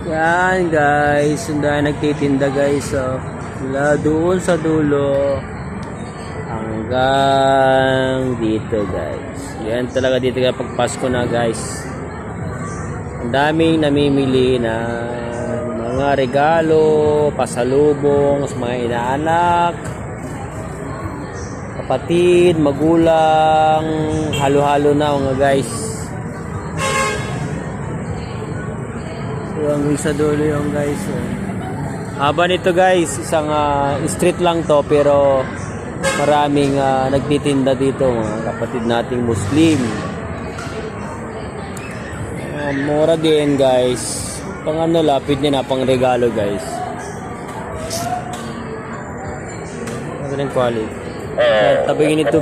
Yan guys, sundan nagtitinda guys. So, mula doon sa dulo hanggang dito guys. Yan talaga dito kapag Pasko na guys. Ang daming namimili na mga regalo, pasalubong sa mga inaanak, kapatid, magulang, halo-halo na mga guys. So, hanggang sa dulo yung guys. Haba nito guys, isang street lang to pero maraming nagtitinda dito mga kapatid nating Muslim. Mura din guys. Pang ano lapid niya na pang regalo guys. Magandang quality. Tabi nito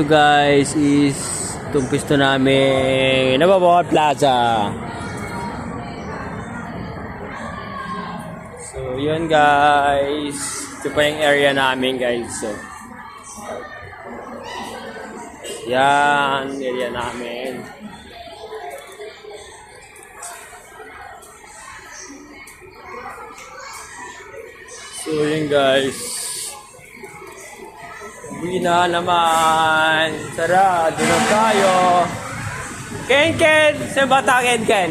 guys is itong pisto namin Nababawal Plaza. So yun guys, ito pa yung area namin guys. So yan, area namin. So yun guys, uwi na naman. Sarado na tayo. Ken, saan ba ta Ken?